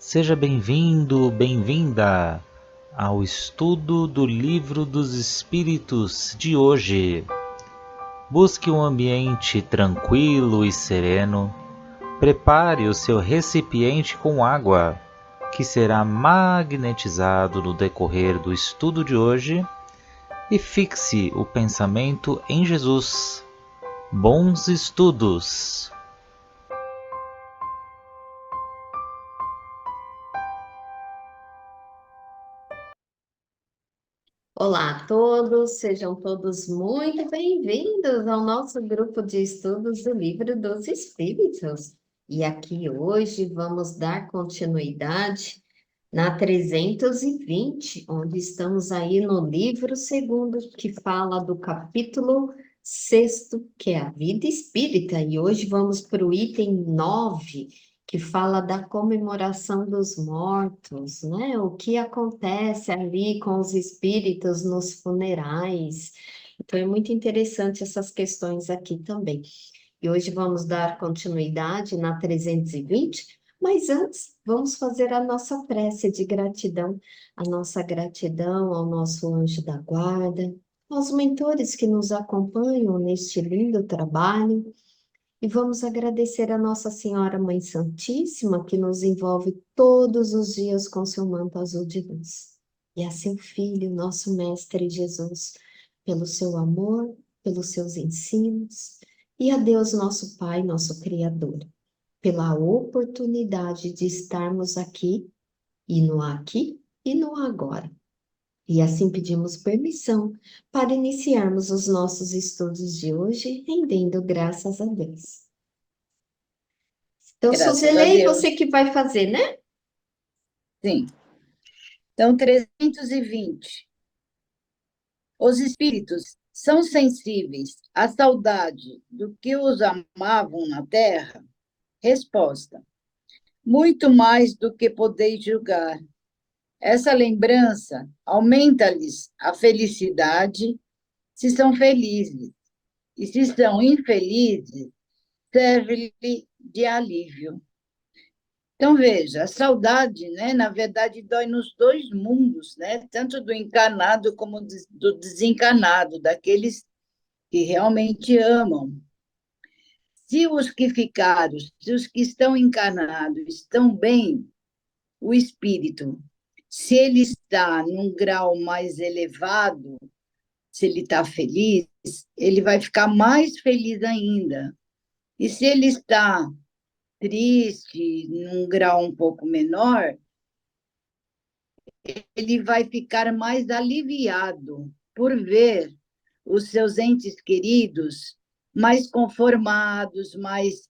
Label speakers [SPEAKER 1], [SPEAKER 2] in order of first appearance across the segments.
[SPEAKER 1] Seja bem-vindo, bem-vinda ao estudo do Livro dos Espíritos de hoje. Busque um ambiente tranquilo e sereno. Prepare o seu recipiente com água, que será magnetizado no decorrer do estudo de hoje, e fixe o pensamento em Jesus. Bons estudos!
[SPEAKER 2] Olá a todos, sejam todos muito bem-vindos ao nosso grupo de estudos do Livro dos Espíritos. E aqui hoje vamos dar continuidade na 320, onde estamos aí no livro segundo, que fala do capítulo sexto, que é a vida espírita. E hoje vamos para o item 9, que fala da comemoração dos mortos, né? O que acontece ali com os espíritos nos funerais. Então, é muito interessante essas questões aqui também. E hoje vamos dar continuidade na 320, mas antes vamos fazer a nossa prece de gratidão, a nossa gratidão ao nosso anjo da guarda, aos mentores que nos acompanham neste lindo trabalho. E vamos agradecer a Nossa Senhora Mãe Santíssima, que nos envolve todos os dias com seu manto azul de luz. E a seu Filho, nosso Mestre Jesus, pelo seu amor, pelos seus ensinos. E a Deus, nosso Pai, nosso Criador, pela oportunidade de estarmos aqui e no agora. E assim pedimos permissão para iniciarmos os nossos estudos de hoje, rendendo graças a Deus. Então,
[SPEAKER 3] Graças a
[SPEAKER 2] Suzilei,
[SPEAKER 3] Deus,
[SPEAKER 2] você que vai fazer, né?
[SPEAKER 3] sim. Então, 320. Os espíritos são sensíveis à saudade do que os amavam na terra? Resposta: muito mais do que podeis julgar. Essa lembrança aumenta-lhes a felicidade se são felizes, e se são infelizes, serve-lhe de alívio. Então, veja, a saudade, né, na verdade, dói nos dois mundos, né, tanto do encarnado como do desencarnado, daqueles que realmente amam. Se os que ficaram, se os que estão encarnados estão bem, o espírito, se ele está num grau mais elevado, se ele está feliz, ele vai ficar mais feliz ainda. E se ele está triste, num grau um pouco menor, ele vai ficar mais aliviado por ver os seus entes queridos mais conformados, mais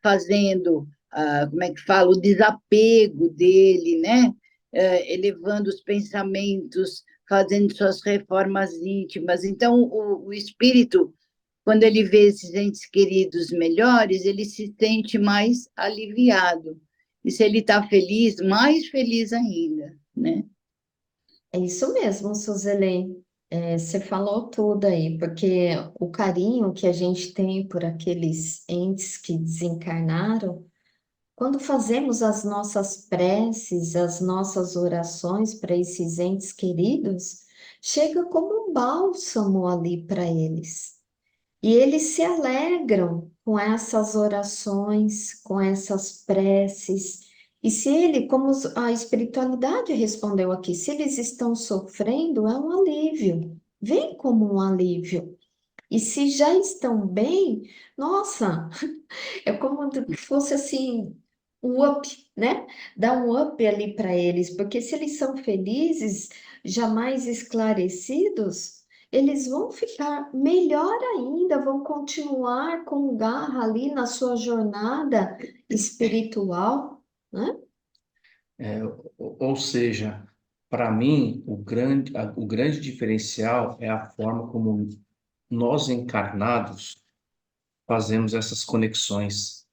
[SPEAKER 3] fazendo, como é que fala, o desapego dele, né? Elevando os pensamentos, fazendo suas reformas íntimas. Então, o espírito, quando ele vê esses entes queridos melhores, ele se sente mais aliviado. E se ele está feliz, mais feliz ainda, né?
[SPEAKER 2] É isso mesmo, Suzilei. Você falou tudo aí, porque o carinho que a gente tem por aqueles entes que desencarnaram, quando fazemos as nossas preces, as nossas orações para esses entes queridos, chega como um bálsamo ali para eles. E eles se alegram com essas orações, com essas preces. E se ele, como a espiritualidade respondeu aqui, se eles estão sofrendo, é um alívio. Vem como um alívio. E se já estão bem, nossa, é como se fosse assim, um up, né? Dá um up ali para eles, porque se eles são felizes, jamais esclarecidos, eles vão ficar melhor ainda, vão continuar com garra ali na sua jornada espiritual, né?
[SPEAKER 4] Ou seja, para mim, o grande diferencial é a forma como nós encarnados fazemos essas conexões.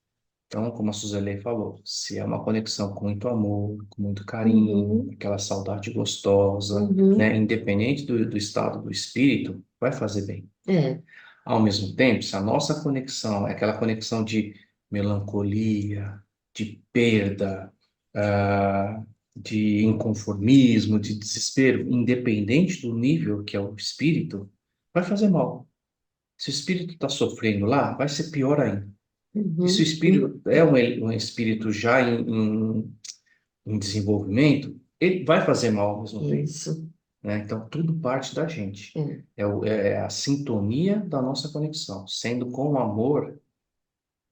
[SPEAKER 4] Então, como a Suzele falou, se é uma conexão com muito amor, com muito carinho,
[SPEAKER 2] Uhum,
[SPEAKER 4] aquela saudade gostosa, né,
[SPEAKER 2] uhum,
[SPEAKER 4] independente do estado do espírito, vai fazer bem.
[SPEAKER 2] é,
[SPEAKER 4] Ao mesmo tempo, se a nossa conexão é aquela conexão de melancolia, de perda, de inconformismo, de desespero, independente do nível que é o espírito, vai fazer mal. Se o espírito está sofrendo lá, vai ser pior ainda. E se o espírito é um espírito já em desenvolvimento, ele vai fazer mal ao mesmo tempo,
[SPEAKER 2] Isso.
[SPEAKER 4] né? Então, tudo parte da gente.
[SPEAKER 2] É.
[SPEAKER 4] É a sintonia da nossa conexão. Sendo com amor,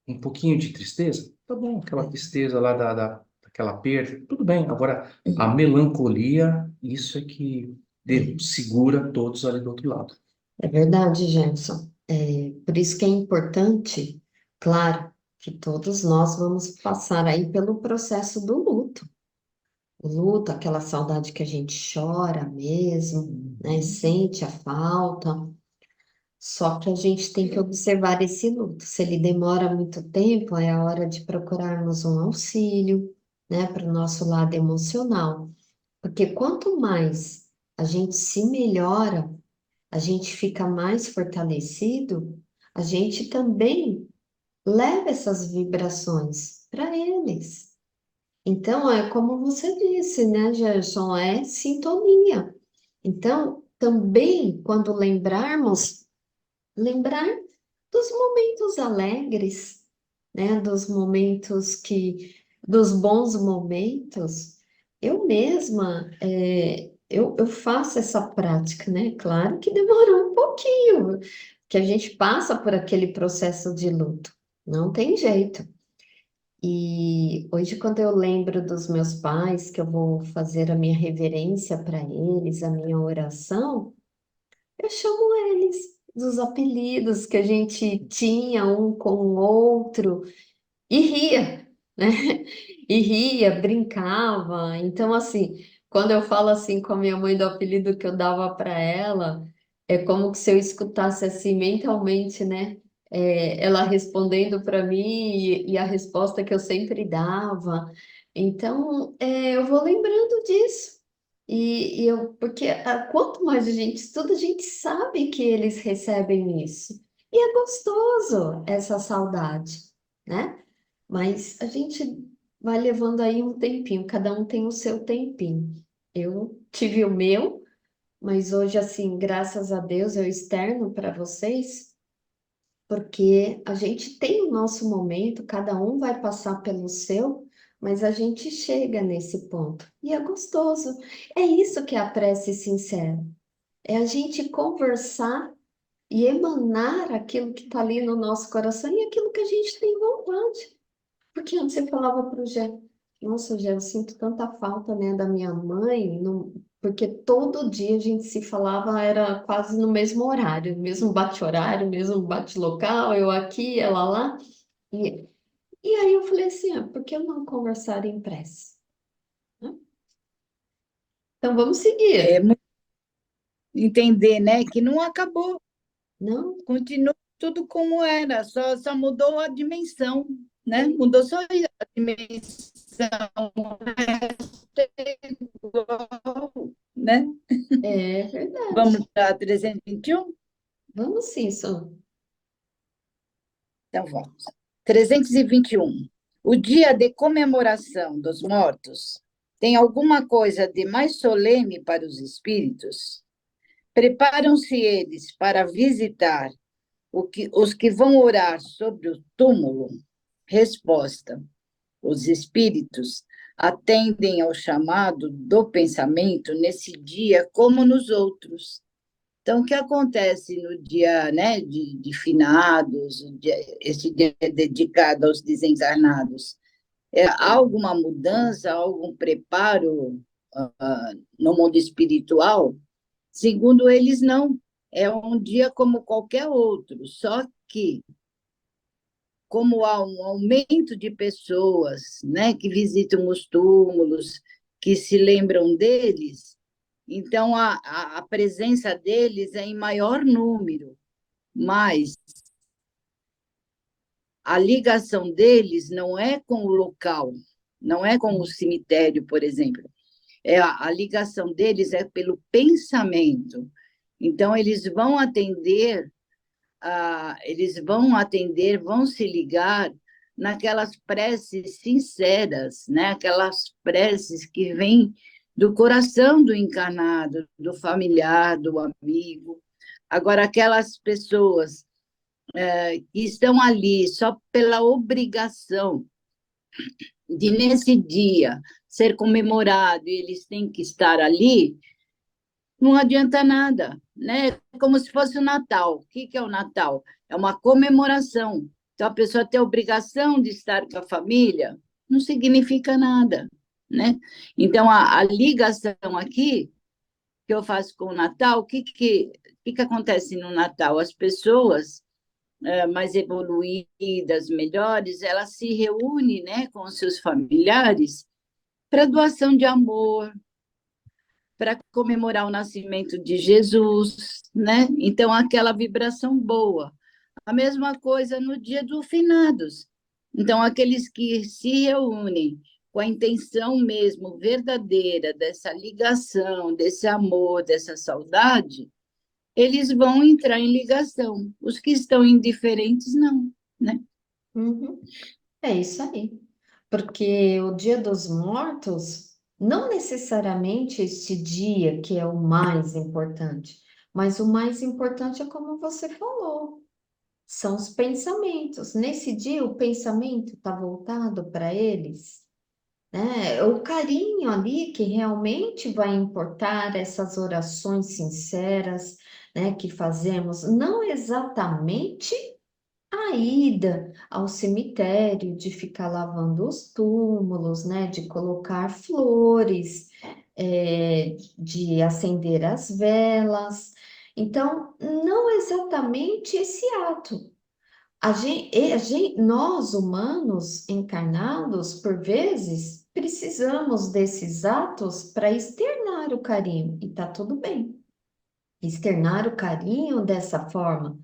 [SPEAKER 4] um pouquinho de tristeza, tá bom, aquela tristeza lá daquela perda, tudo bem. Agora, a melancolia, isso é que segura todos ali do outro lado.
[SPEAKER 2] É verdade, Gerson. Por isso que é importante, claro, que todos nós vamos passar aí pelo processo do luto. O luto, aquela saudade que a gente chora mesmo, né? Sente a falta. Só que a gente tem que observar esse luto. Se ele demora muito tempo, é a hora de procurarmos um auxílio, né, para o nosso lado emocional. Porque quanto mais a gente se melhora, a gente fica mais fortalecido, a gente também leva essas vibrações para eles. Então, é como você disse, né, Gerson? É sintonia. Então, também, quando lembrar dos momentos alegres, né? Dos bons momentos. Eu mesma, eu faço essa prática, né? Claro que demorou um pouquinho, que a gente passa por aquele processo de luto, não tem jeito. E hoje, quando eu lembro dos meus pais, que eu vou fazer a minha reverência para eles, a minha oração, eu chamo eles dos apelidos que a gente tinha um com o outro e ria, né? E ria, brincava. Então, assim, quando eu falo assim com a minha mãe do apelido que eu dava para ela, é como se eu escutasse assim mentalmente, né? Ela respondendo para mim e a resposta que eu sempre dava. Então, eu vou lembrando disso. Porque quanto mais a gente estuda, a gente sabe que eles recebem isso. E é gostoso essa saudade, né? Mas a gente vai levando aí um tempinho, cada um tem o seu tempinho. Eu tive o meu, mas hoje, assim, graças a Deus, eu externo para vocês, porque a gente tem o nosso momento, cada um vai passar pelo seu, mas a gente chega nesse ponto. E é gostoso. É isso que é a prece sincera. É a gente conversar e emanar aquilo que está ali no nosso coração e aquilo que a gente tem vontade. Porque antes você falava para o Gé, nossa, Gé, eu sinto tanta falta, né, da minha mãe, porque todo dia a gente se falava, era quase no mesmo horário, mesmo bate-horário, mesmo bate-local, eu aqui, ela lá. E, e aí eu falei assim, por que eu não conversar em prece? Né? Então vamos
[SPEAKER 3] É
[SPEAKER 2] seguir.
[SPEAKER 3] entender, né, que não acabou,
[SPEAKER 2] Não?
[SPEAKER 3] continua tudo como era, só mudou a dimensão, né? Mudou só a dimensão, o resto é igual, né?
[SPEAKER 2] É verdade.
[SPEAKER 3] Vamos para 321?
[SPEAKER 2] Vamos sim, Sô.
[SPEAKER 3] Então vamos. 321. O dia de comemoração dos mortos tem alguma coisa de mais solene para os espíritos? Preparam-se eles para visitar os que vão orar sobre o túmulo? Resposta: os espíritos atendem ao chamado do pensamento nesse dia como nos outros. Então, o que acontece no dia, né, de finados, esse dia dedicado aos desencarnados? Há alguma mudança, algum preparo no mundo espiritual? Segundo eles, não. É um dia como qualquer outro, só que, como há um aumento de pessoas, né, que visitam os túmulos, que se lembram deles, então a presença deles é em maior número, mas a ligação deles não é com o local, não é com o cemitério, por exemplo. A ligação deles é pelo pensamento. Então, eles vão atender, vão se ligar naquelas preces sinceras, né? Aquelas preces que vêm do coração do encarnado, do familiar, do amigo. Agora, aquelas pessoas que estão ali só pela obrigação de, nesse dia, ser comemorado e eles têm que estar ali, não adianta nada, né? Como se fosse o Natal. O que é o Natal? É uma comemoração. Então, a pessoa ter a obrigação de estar com a família não significa nada, né? Então, a ligação aqui que eu faço com o Natal, o que acontece no Natal? As pessoas mais evoluídas, melhores, elas se reúnem, né, com os seus familiares para doação de amor, para comemorar o nascimento de Jesus, né? Então, aquela vibração boa. A mesma coisa no dia dos finados. Então, aqueles que se reúnem com a intenção mesmo verdadeira dessa ligação, desse amor, dessa saudade, eles vão entrar em ligação. Os que estão indiferentes, não, né?
[SPEAKER 2] Uhum. É isso aí. Porque o Dia dos Mortos, não necessariamente este dia que é o mais importante, mas o mais importante é como você falou, são os pensamentos. Nesse dia, o pensamento está voltado para eles, né? É o carinho ali que realmente vai importar, essas orações sinceras, né, que fazemos, não exatamente a ida ao cemitério, de ficar lavando os túmulos, né, de colocar flores, de acender as velas. Então, não exatamente esse ato. Nós, humanos encarnados, por vezes, precisamos desses atos para externar o carinho, e tá tudo bem. Externar o carinho dessa forma,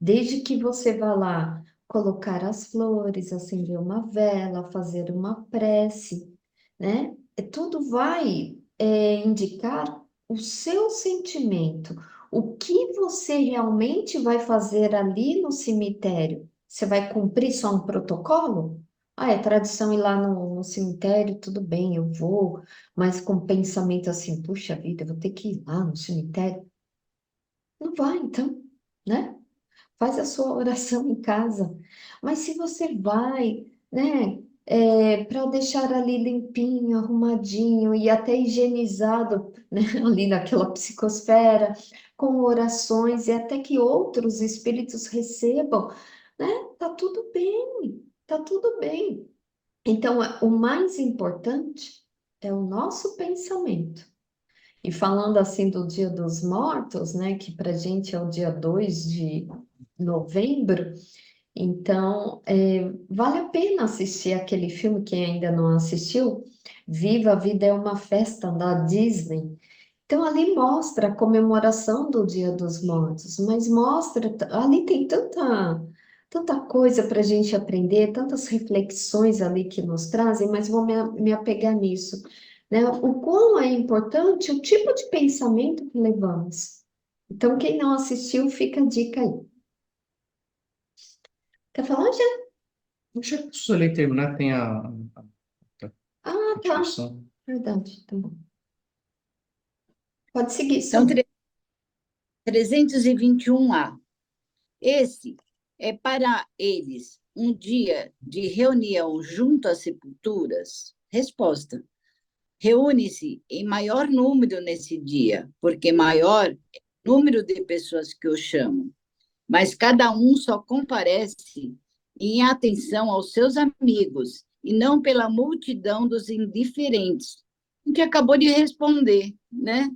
[SPEAKER 2] desde que você vá lá colocar as flores, acender uma vela, fazer uma prece, né? Tudo vai indicar o seu sentimento, o que você realmente vai fazer ali no cemitério. Você vai cumprir só um protocolo? Ah, é tradição ir lá no cemitério, tudo bem, eu vou, mas com pensamento assim, puxa vida, eu vou ter que ir lá no cemitério. Não vai, então, né? Faz a sua oração em casa. Mas se você vai, né, para deixar ali limpinho, arrumadinho e até higienizado, né, ali naquela psicosfera, com orações e até que outros espíritos recebam, né, tá tudo bem, tá tudo bem. Então, o mais importante é o nosso pensamento. E falando assim do Dia dos Mortos, né, que para gente é o dia 2 de novembro, então vale a pena assistir aquele filme, quem ainda não assistiu, Viva a Vida é uma Festa, da Disney. Então ali mostra a comemoração do Dia dos Mortos, mas mostra, ali tem tanta coisa para a gente aprender, tantas reflexões ali que nos trazem, mas vou me apegar nisso, né? O quão é importante o tipo de pensamento que levamos. Então, quem não assistiu, fica a dica aí. Quer falar, já?
[SPEAKER 4] Deixa eu só ler e terminar, tem a
[SPEAKER 2] Ah, tá.
[SPEAKER 4] continuação.
[SPEAKER 2] Verdade, tá bom. Pode seguir,
[SPEAKER 3] Então,
[SPEAKER 2] Sam.
[SPEAKER 3] 321A. Esse é para eles um dia de reunião junto às sepulturas? Resposta: reúne-se em maior número nesse dia, porque maior é o número de pessoas que o chamam, mas cada um só comparece em atenção aos seus amigos e não pela multidão dos indiferentes. A gente acabou de responder, né?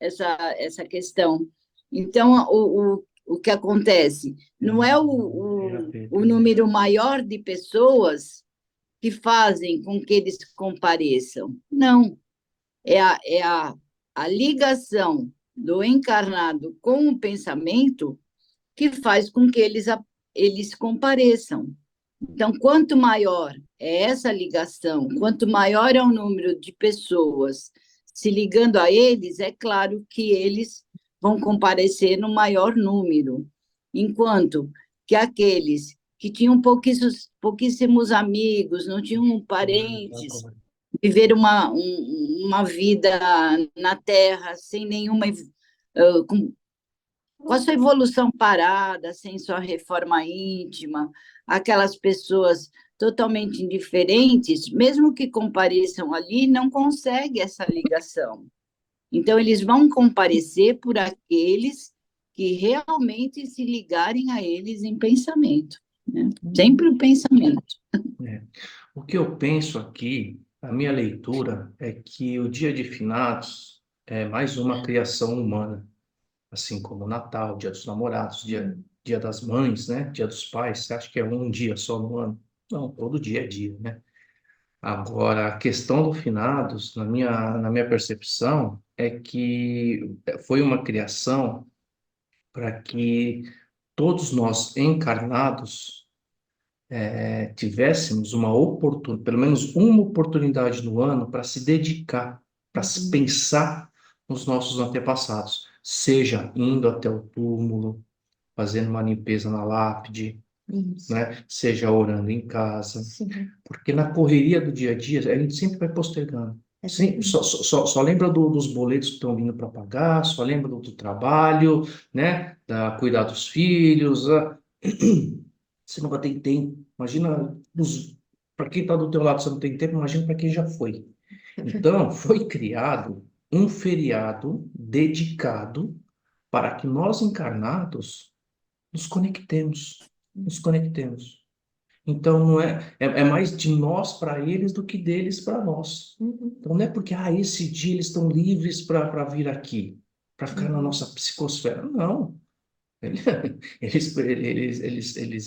[SPEAKER 3] Essa questão. Então, o que acontece? Não é o número maior de pessoas que fazem com que eles compareçam. Não. É a ligação do encarnado com o pensamento que faz com que eles compareçam. Então, quanto maior é essa ligação, quanto maior é o número de pessoas se ligando a eles, é claro que eles vão comparecer no maior número, enquanto que aqueles que tinham pouquíssimos amigos, não tinham parentes, viver uma vida na Terra sem nenhuma, com a sua evolução parada, sem sua reforma íntima, aquelas pessoas totalmente indiferentes, mesmo que compareçam ali, não conseguem essa ligação. Então, eles vão comparecer por aqueles que realmente se ligarem a eles em pensamento, né? Sempre o pensamento.
[SPEAKER 4] O que eu penso aqui, a minha leitura, é que o Dia de Finados é mais uma criação humana, assim como o Natal, Dia dos Namorados, Dia das Mães, né? Dia dos Pais. Você acha que é um dia só no ano? Não, todo dia é dia, né? Agora, a questão do finados, na minha percepção, é que foi uma criação para que todos nós encarnados tivéssemos uma oportunidade, pelo menos uma oportunidade no ano para se dedicar, para se pensar nos nossos antepassados, seja indo até o túmulo, fazendo uma limpeza na lápide,
[SPEAKER 2] Isso.
[SPEAKER 4] né? Seja orando em casa,
[SPEAKER 2] Sim.
[SPEAKER 4] porque na correria do dia a dia a gente sempre vai postergando.
[SPEAKER 2] É
[SPEAKER 4] Sim,
[SPEAKER 2] verdade.
[SPEAKER 4] só lembra dos boletos que estão vindo para pagar, só lembra do trabalho, né? Da cuidar dos filhos. Você não vai ter tempo. Imagina para quem está do teu lado, você não tem tempo, imagina para quem já foi. Então, foi criado um feriado dedicado para que nós encarnados nos conectemos, nos conectemos. Então, não é mais de nós para eles do que deles para nós. Então, não é porque, esse dia eles estão livres para vir aqui, para ficar na nossa psicosfera. Não. Eles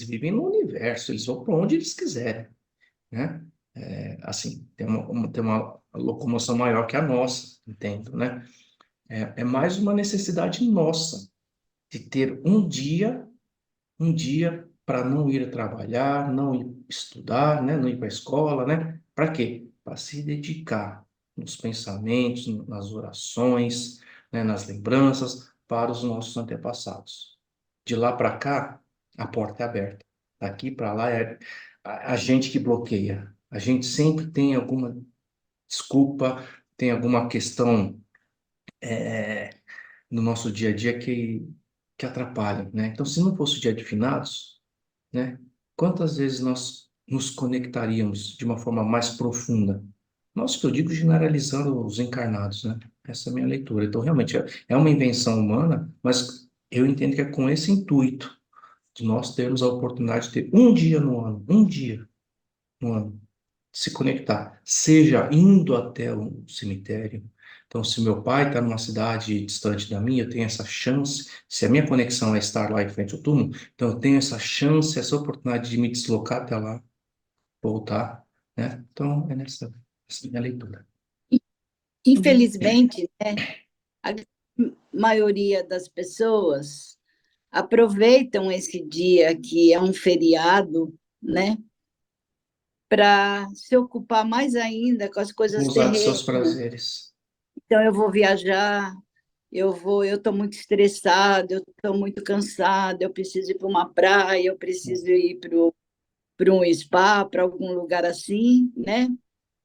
[SPEAKER 4] vivem no universo, eles vão para onde eles quiserem, né? Assim, tem uma locomoção maior que a nossa, entendo, né? É mais uma necessidade nossa de ter um dia para não ir trabalhar, não ir estudar, né? Não ir para a escola, né? Para quê? Para se dedicar nos pensamentos, nas orações, né? Nas lembranças para os nossos antepassados. De lá para cá, a porta é aberta. Daqui para lá é a gente que bloqueia. A gente sempre tem alguma desculpa, tem alguma questão no nosso dia a dia que atrapalha, né? Então, se não fosse o dia de finados, né? Quantas vezes nós nos conectaríamos de uma forma mais profunda? Nossa, que eu digo generalizando os encarnados, né? Essa é a minha leitura. Então, realmente, é uma invenção humana, mas eu entendo que é com esse intuito de nós termos a oportunidade de ter um dia no ano, de se conectar, seja indo até o cemitério. Então, se meu pai está numa cidade distante da minha, eu tenho essa chance, se a minha conexão é estar lá em frente ao túmulo, então eu tenho essa chance, essa oportunidade de me deslocar até lá, voltar, né? Então, é essa minha leitura.
[SPEAKER 3] Infelizmente, né, a maioria das pessoas aproveitam esse dia que é um feriado, né, para se ocupar mais ainda com as coisas
[SPEAKER 4] Usar de seus
[SPEAKER 3] terrenas.
[SPEAKER 4] prazeres.
[SPEAKER 3] Então, eu vou viajar, eu estou muito estressada, eu estou muito cansada, eu preciso ir para uma praia, eu preciso ir para um spa, para algum lugar assim, né?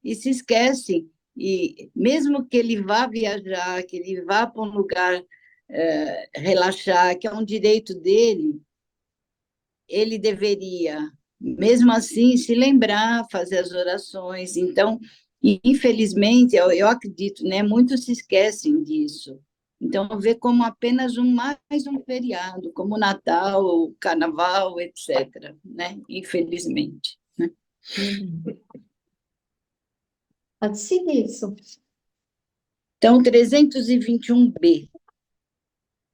[SPEAKER 3] E se esquece. E mesmo que ele vá viajar, que ele vá para um lugar relaxar, que é um direito dele, ele deveria, mesmo assim, se lembrar, fazer as orações. Então, infelizmente, eu acredito, né, muitos se esquecem disso. Então, vê como apenas mais um feriado, como o Natal, o Carnaval, etc., né? Infelizmente. Né?
[SPEAKER 2] Pode seguir isso.
[SPEAKER 3] Então, 321b.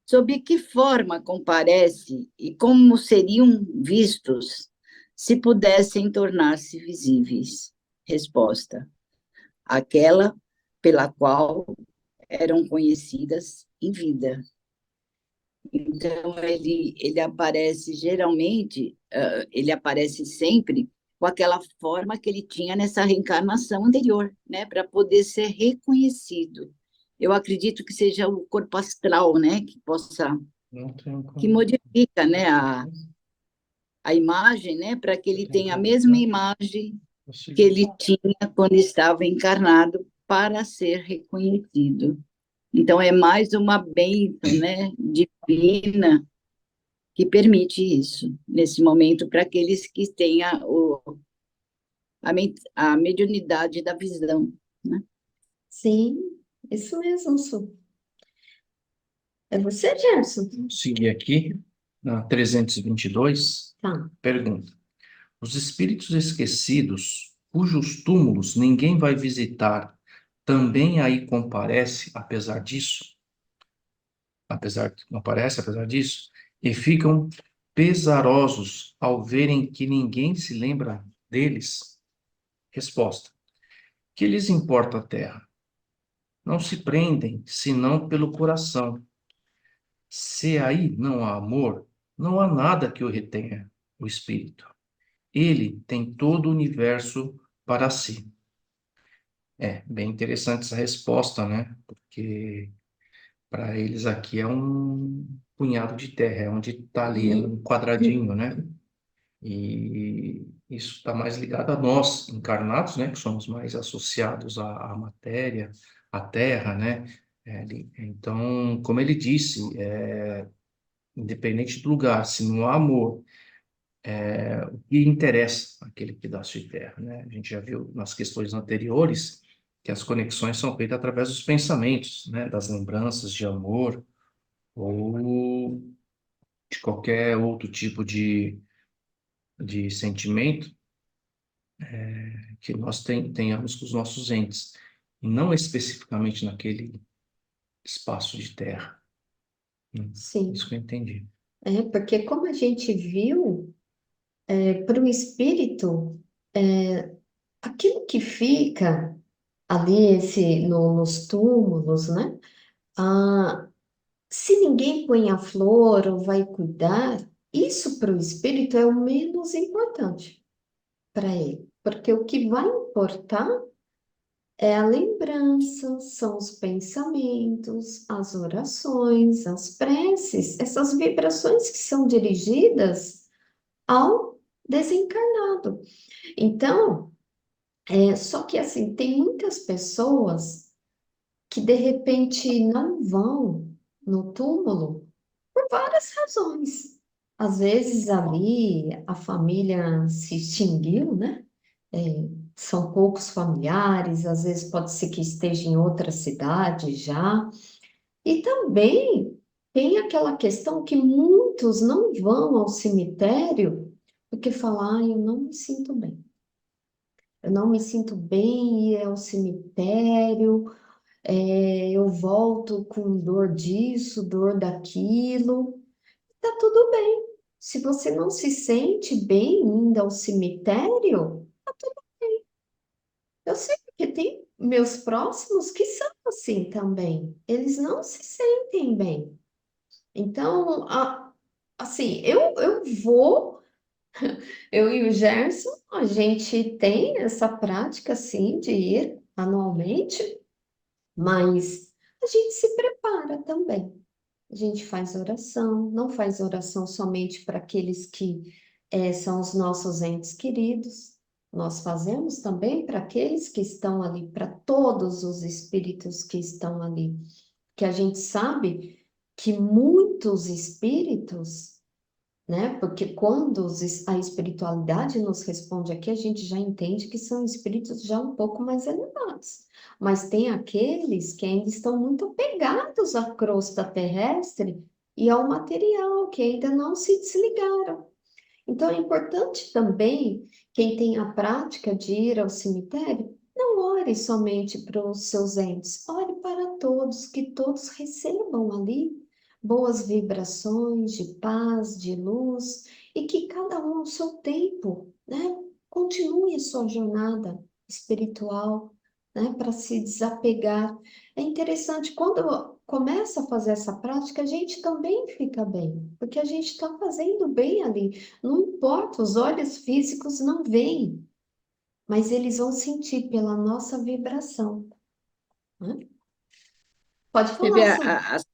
[SPEAKER 3] Sob que forma comparece e como seriam vistos se pudessem tornar-se visíveis? Resposta: aquela pela qual eram conhecidas em vida. Então, ele aparece geralmente, ele aparece sempre com aquela forma que ele tinha nessa reencarnação anterior, né, para poder ser reconhecido. Eu acredito que seja o corpo astral, né, que
[SPEAKER 4] Não tenho
[SPEAKER 3] que
[SPEAKER 4] como.
[SPEAKER 3] modifica, né, a imagem, né, para que
[SPEAKER 4] Você
[SPEAKER 3] ele
[SPEAKER 4] tem
[SPEAKER 3] tenha a
[SPEAKER 4] como,
[SPEAKER 3] mesma
[SPEAKER 4] né?
[SPEAKER 3] imagem que
[SPEAKER 4] Consigo.
[SPEAKER 3] ele tinha quando estava encarnado para ser reconhecido. Então, é mais uma bênção, né, divina que permite isso, nesse momento, para aqueles que têm a mediunidade da visão, né?
[SPEAKER 2] Sim, isso mesmo, Su. É você, Gerson?
[SPEAKER 4] Vamos seguir aqui, na 322,
[SPEAKER 2] Tá.
[SPEAKER 4] pergunta. Os espíritos esquecidos, cujos túmulos ninguém vai visitar, também aí comparece, apesar disso? Apesar disso, e ficam pesarosos ao verem que ninguém se lembra deles? Resposta. Que lhes importa a terra? Não se prendem, senão pelo coração. Se aí não há amor, não há nada que o retenha, o espírito. Ele tem todo o universo para si. É bem interessante essa resposta, né? Porque para eles aqui é um punhado de terra, é onde está ali, é um quadradinho, né? E isso está mais ligado a nós, encarnados, né? Que somos mais associados à matéria, à terra, né? Então, como ele disse, independente do lugar, se não há amor, o que interessa aquele pedaço de terra, né? A gente já viu nas questões anteriores que as conexões são feitas através dos pensamentos, né? Das lembranças de amor ou de qualquer outro tipo de sentimento que nós tenhamos com os nossos entes, e não especificamente naquele espaço de terra. Isso
[SPEAKER 2] Sim.
[SPEAKER 4] que eu entendi.
[SPEAKER 2] É, porque como a gente viu, para o espírito, aquilo que fica ali nos túmulos, né? Ah, se ninguém põe a flor ou vai cuidar, isso para o espírito é o menos importante para ele. Porque o que vai importar é a lembrança, são os pensamentos, as orações, as preces, essas vibrações que são dirigidas ao desencarnado. Então, só que assim, tem muitas pessoas que de repente não vão no túmulo por várias razões. Às vezes ali a família se extinguiu, né? É, são poucos familiares, às vezes pode ser que esteja em outra cidade já. E também tem aquela questão que muitos não vão ao cemitério porque falam, ah, eu não me sinto bem. Eu não me sinto bem ir ao cemitério, eu volto com dor disso, dor daquilo. Tá tudo bem. Se você não se sente bem indo ao cemitério, eu sei porque tem meus próximos que são assim também. Eles não se sentem bem. Então, assim, eu vou, eu e o Gerson, a gente tem essa prática, assim, de ir anualmente, mas a gente se prepara também. A gente faz oração, não faz oração somente para aqueles que são os nossos entes queridos. Nós fazemos também para aqueles que estão ali, para todos os espíritos que estão ali. Que a gente sabe que muitos espíritos, né? Porque quando a espiritualidade nos responde aqui, a gente já entende que são espíritos já um pouco mais elevados. Mas tem aqueles que ainda estão muito apegados à crosta terrestre e ao material, que ainda não se desligaram. Então, é importante também, quem tem a prática de ir ao cemitério, não ore somente para os seus entes, ore para todos, que todos recebam ali boas vibrações de paz, de luz, e que cada um ao seu tempo, né, continue a sua jornada espiritual, né, para se desapegar. É interessante, quando começa a fazer essa prática, a gente também fica bem, porque a gente está fazendo bem ali. Não importa, os olhos físicos não veem, mas eles vão sentir pela nossa vibração, né? Pode
[SPEAKER 3] Você
[SPEAKER 2] falar,
[SPEAKER 3] vê
[SPEAKER 2] Su.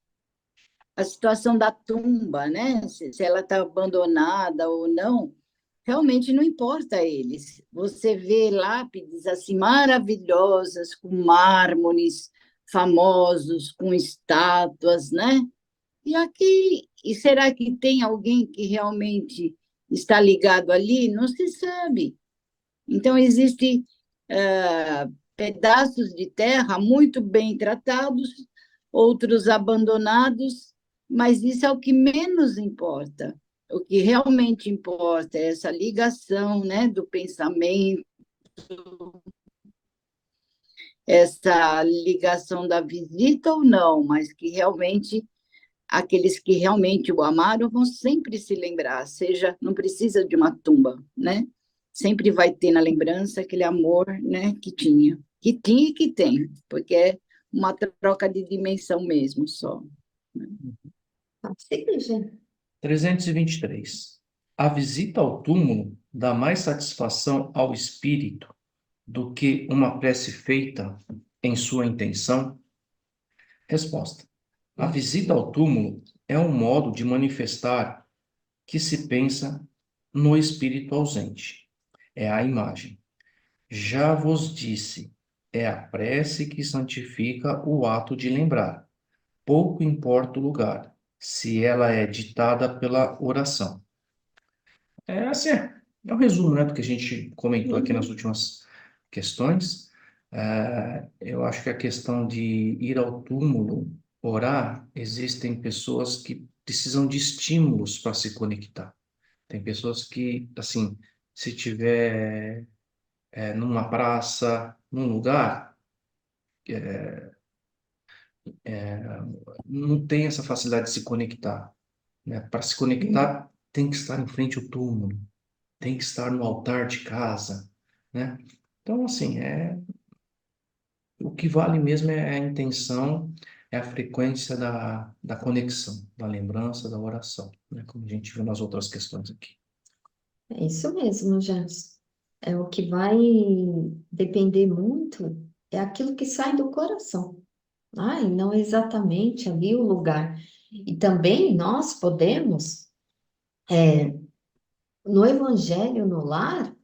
[SPEAKER 3] a situação da tumba, né? Se ela está abandonada ou não, realmente não importa a eles. Você vê lápides assim maravilhosas, com mármores famosos, com estátuas, né? E aqui, e será que tem alguém que realmente está ligado ali? Não se sabe. Então, existem pedaços de terra muito bem tratados, outros abandonados, mas isso é o que menos importa. O que realmente importa é essa ligação, né, do pensamento, essa ligação da visita ou não, mas que realmente aqueles que realmente o amaram vão sempre se lembrar, seja, não precisa de uma tumba, né? Sempre vai ter na lembrança aquele amor, né, que tinha e que tem, porque é uma troca de dimensão mesmo só.
[SPEAKER 2] Pode seguir, gente.
[SPEAKER 4] 323. A visita ao túmulo dá mais satisfação ao espírito do que uma prece feita em sua intenção? Resposta. A visita ao túmulo é um modo de manifestar que se pensa no espírito ausente. É a imagem. Já vos disse, é a prece que santifica o ato de lembrar. Pouco importa o lugar, se ela é ditada pela oração. É assim, é um resumo, né, do que a gente comentou aqui nas últimas questões. Eu acho que a questão de ir ao túmulo, orar, existem pessoas que precisam de estímulos para se conectar. Tem pessoas que, assim, se tiver numa praça, num lugar, não tem essa facilidade de se conectar, né? Para se conectar, tem que estar em frente ao túmulo, tem que estar no altar de casa, né? Então, assim, o que vale mesmo é a intenção, é a frequência da conexão, da lembrança, da oração, né? Como a gente viu nas outras questões aqui.
[SPEAKER 2] É isso mesmo, Jans. É o que vai depender muito, é aquilo que sai do coração. E não exatamente ali o lugar. E também nós podemos, no Evangelho no Lar,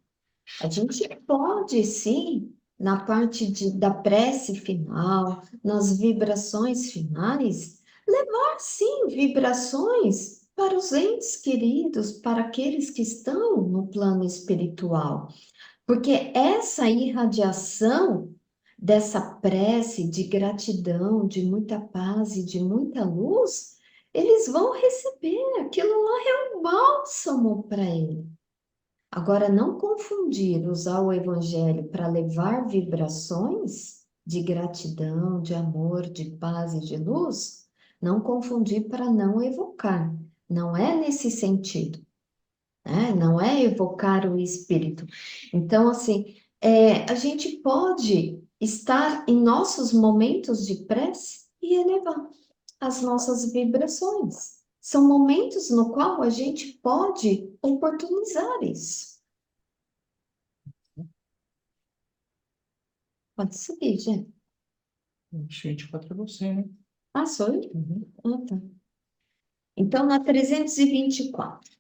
[SPEAKER 2] a gente pode sim, na parte da prece final, nas vibrações finais, levar sim vibrações para os entes queridos, para aqueles que estão no plano espiritual. Porque essa irradiação dessa prece de gratidão, de muita paz e de muita luz, eles vão receber. Aquilo lá é um bálsamo para ele. Agora, não confundir usar o evangelho para levar vibrações de gratidão, de amor, de paz e de luz, não confundir para não evocar. Não é nesse sentido, né? Não é evocar o espírito. Então, assim, a gente pode estar em nossos momentos de prece e elevar as nossas vibrações. São momentos no qual a gente pode oportunizar isso. Pode seguir, gente.
[SPEAKER 4] Gente, para você, né?
[SPEAKER 2] Sou eu? Tá. Então, na 324.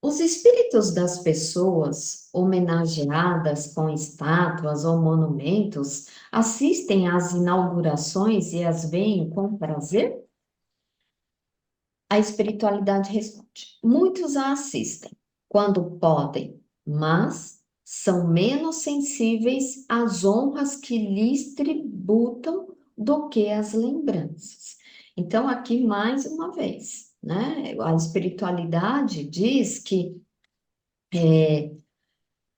[SPEAKER 2] Os espíritos das pessoas homenageadas com estátuas ou monumentos assistem às inaugurações e as veem com prazer? A espiritualidade responde: muitos a assistem quando podem, mas são menos sensíveis às honras que lhes tributam do que às lembranças. Então, aqui mais uma vez, né? A espiritualidade diz que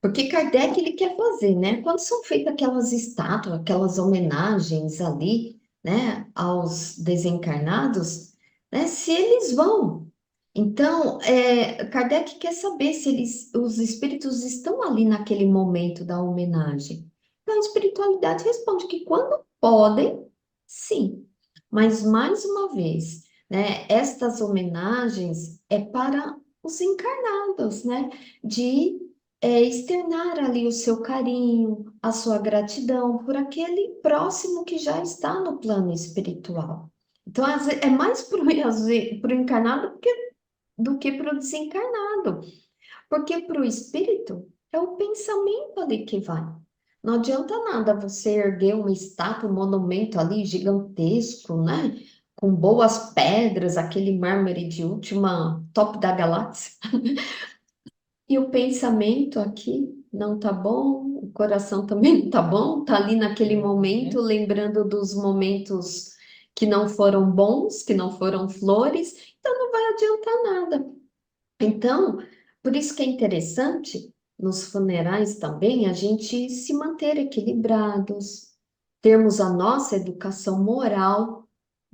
[SPEAKER 2] porque Kardec ele quer fazer, né? Quando são feitas aquelas estátuas, aquelas homenagens ali, né, aos desencarnados, né? Se eles vão. Então, Kardec quer saber se os espíritos estão ali naquele momento da homenagem. Então, a espiritualidade responde que quando podem, sim. Mas, mais uma vez, né, estas homenagens é para os encarnados, né? De externar ali o seu carinho, a sua gratidão por aquele próximo que já está no plano espiritual. Então, é mais para o encarnado do que para o desencarnado. Porque para o espírito é o pensamento ali que vai. Não adianta nada você erguer uma estátua, um monumento ali gigantesco, né? Com boas pedras, aquele mármore de última top da galáxia. E o pensamento aqui não tá bom, o coração também não tá bom, tá ali naquele momento, lembrando dos momentos que não foram bons, que não foram flores, então não vai adiantar nada. Então, por isso que é interessante nos funerais também a gente se manter equilibrados, termos a nossa educação moral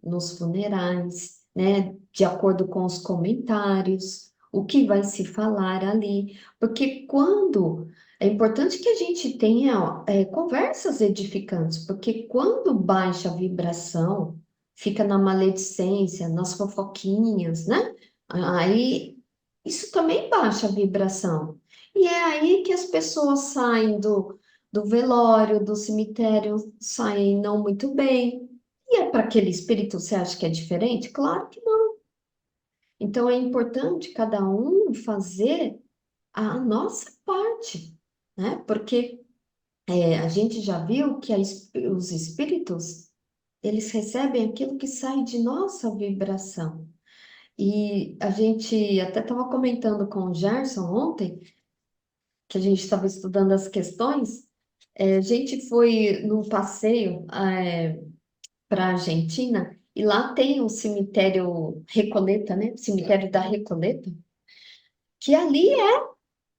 [SPEAKER 2] nos funerais, né? De acordo com os comentários, o que vai se falar ali, porque quando é importante que a gente tenha conversas edificantes, porque quando baixa a vibração, fica na maledicência, nas fofoquinhas, né? Aí isso também baixa a vibração. E é aí que as pessoas saem do velório, do cemitério, saem não muito bem. E é para aquele espírito, você acha que é diferente? Claro que não. Então é importante cada um fazer a nossa parte, né? Porque a gente já viu que os espíritos, eles recebem aquilo que sai de nossa vibração. E a gente até estava comentando com o Gerson ontem, que a gente estava estudando as questões, a gente foi num passeio para a Argentina e lá tem o cemitério Recoleta, né? Cemitério da Recoleta, que ali é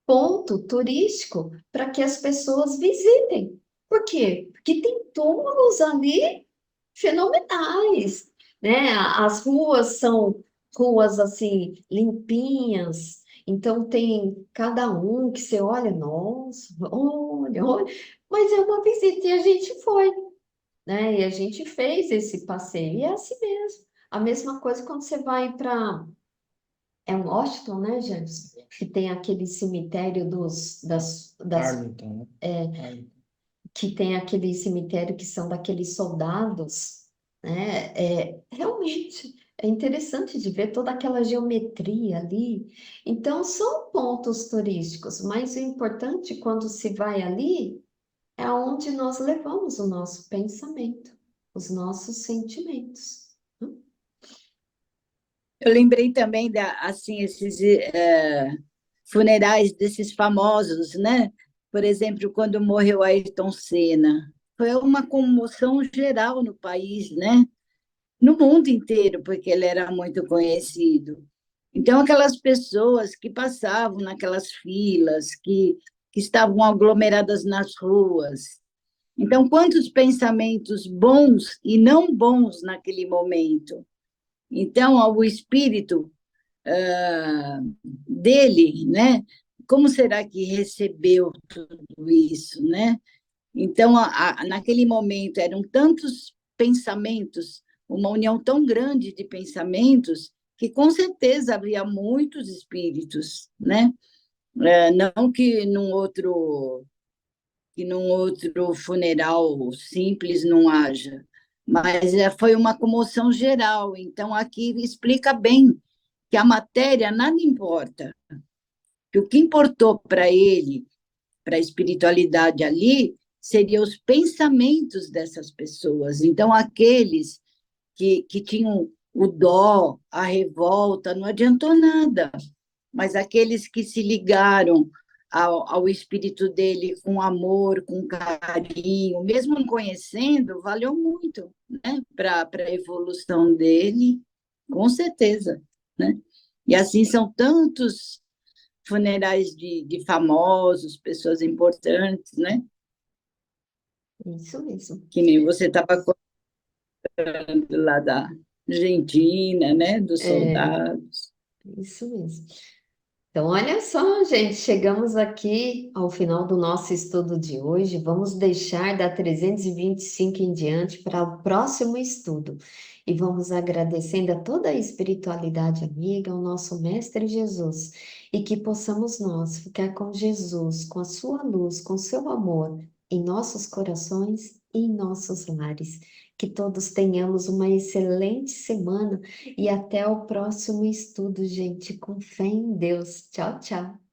[SPEAKER 2] ponto turístico para que as pessoas visitem. Por quê? Porque tem túmulos ali fenomenais, né? As ruas são ruas assim limpinhas, então tem cada um que você olha, nossa, olha, olha, mas é uma visita e a gente foi, né? E a gente fez esse passeio, e é assim mesmo. A mesma coisa quando você vai para um Washington, né, gente? Que tem aquele cemitério
[SPEAKER 4] Arlington, né? Arlington.
[SPEAKER 2] que tem aquele cemitério que são daqueles soldados, né? Realmente é interessante de ver toda aquela geometria ali. Então, são pontos turísticos, mas o importante quando se vai ali é aonde nós levamos o nosso pensamento, os nossos sentimentos.
[SPEAKER 3] Eu lembrei também assim, esses funerais desses famosos, né? Por exemplo, quando morreu Ayrton Senna, foi uma comoção geral no país, né? No mundo inteiro, porque ele era muito conhecido. Então, aquelas pessoas que passavam naquelas filas, que estavam aglomeradas nas ruas. Então, quantos pensamentos bons e não bons naquele momento. Então, o espírito dele, né? Como será que recebeu tudo isso, né? Então, naquele momento, eram tantos pensamentos, uma união tão grande de pensamentos, que com certeza havia muitos espíritos, né? Não que num outro funeral simples não haja, mas foi uma comoção geral. Então, aqui explica bem que a matéria nada importa, que o que importou para ele, para a espiritualidade ali, seriam os pensamentos dessas pessoas. Então, aqueles que tinham o dó, a revolta, não adiantou nada, mas aqueles que se ligaram ao espírito dele com amor, com carinho, mesmo não conhecendo, valeu muito, né, para a evolução dele, com certeza, né? E assim são tantos funerais de famosos, pessoas importantes, né?
[SPEAKER 2] Isso mesmo.
[SPEAKER 3] Que nem você estava contando lá da Argentina, né? Dos
[SPEAKER 2] É,
[SPEAKER 3] soldados.
[SPEAKER 2] isso mesmo. Então, olha só, gente, chegamos aqui ao final do nosso estudo de hoje. Vamos deixar da 325 em diante para o próximo estudo. E vamos agradecendo a toda a espiritualidade amiga, ao nosso Mestre Jesus, e que possamos nós ficar com Jesus, com a sua luz, com o seu amor em nossos corações e em nossos lares. Que todos tenhamos uma excelente semana e até o próximo estudo, gente. Com fé em Deus. Tchau, tchau.